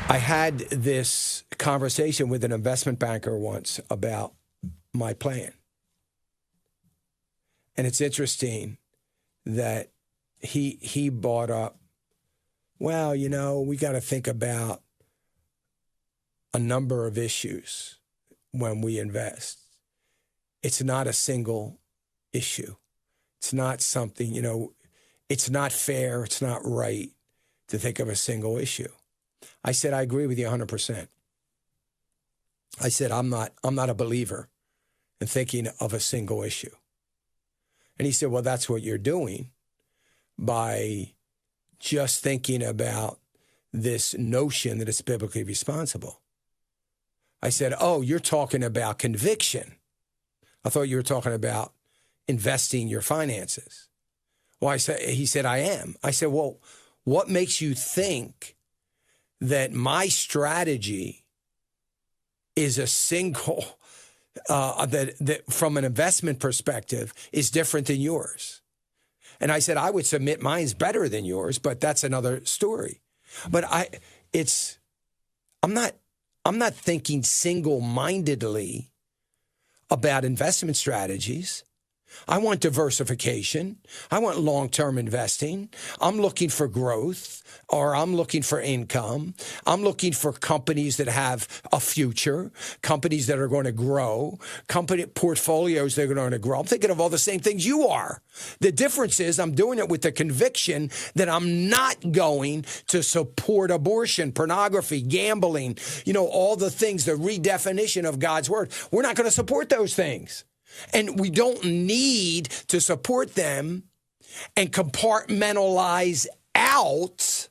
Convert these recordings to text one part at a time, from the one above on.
I had this conversation with an investment banker once about my plan. And it's interesting that he brought up, well, you know, we got to think about a number of issues when we invest. It's not a single issue. It's not something, you know, it's not fair, it's not right to think of a single issue. I said, I agree with you 100%. I said, I'm not a believer in thinking of a single issue. And he said, well, that's what you're doing by just thinking about this notion that it's biblically responsible. I said, oh, you're talking about conviction. I thought you were talking about investing your finances. Well, he said, I am. I said, well, what makes you think that my strategy is a single, that from an investment perspective is different than yours? And I said, I would submit mine's better than yours, but that's another story. But I'm not thinking single-mindedly about investment strategies. I want diversification. I want long-term investing. I'm looking for growth, or I'm looking for income. I'm looking for companies that have a future, companies that are going to grow, company portfolios that are going to grow. I'm thinking of all the same things you are. The difference is I'm doing it with the conviction that I'm not going to support abortion, pornography, gambling, you know, all the things, the redefinition of God's word. We're not going to support those things. And we don't need to support them and compartmentalize out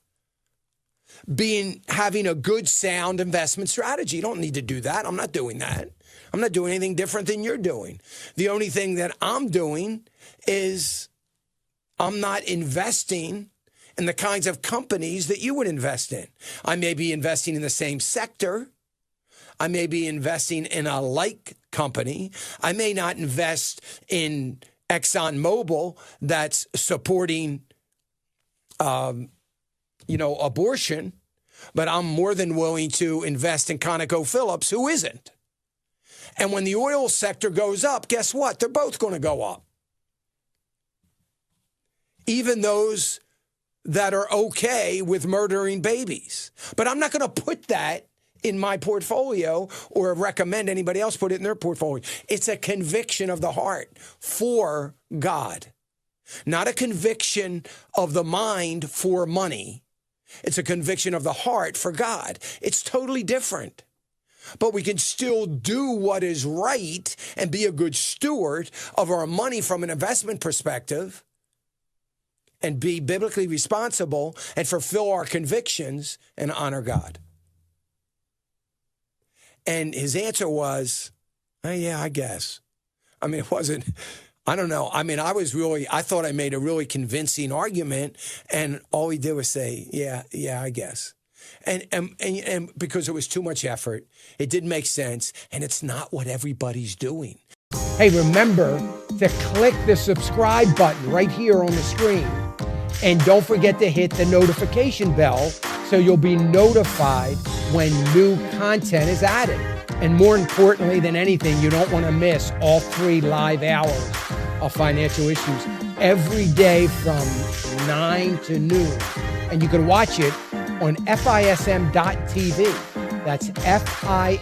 having a good, sound investment strategy. You don't need to do that. I'm not doing that. I'm not doing anything different than you're doing. The only thing that I'm doing is I'm not investing in the kinds of companies that you would invest in. I may be investing in the same sector. I may be investing in a like company. I may not invest in ExxonMobil that's supporting, abortion, but I'm more than willing to invest in ConocoPhillips, who isn't. And when the oil sector goes up, guess what? They're both going to go up. Even those that are okay with murdering babies. But I'm not going to put that in my portfolio or recommend anybody else put it in their portfolio. It's a conviction of the heart for God, not a conviction of the mind for money. It's a conviction of the heart for God. It's totally different. But we can still do what is right and be a good steward of our money from an investment perspective and be biblically responsible and fulfill our convictions and honor God. And his answer was, yeah, I guess. I mean, it wasn't, I don't know. I mean, I thought I made a really convincing argument, and all he did was say, yeah, I guess. And because it was too much effort, it didn't make sense, and it's not what everybody's doing. Hey, remember to click the subscribe button right here on the screen. And don't forget to hit the notification bell so you'll be notified when new content is added. And more importantly than anything, you don't want to miss all 3 live hours of Financial Issues every day from 9 to noon. And you can watch it on FISM.TV. That's FISM.TV.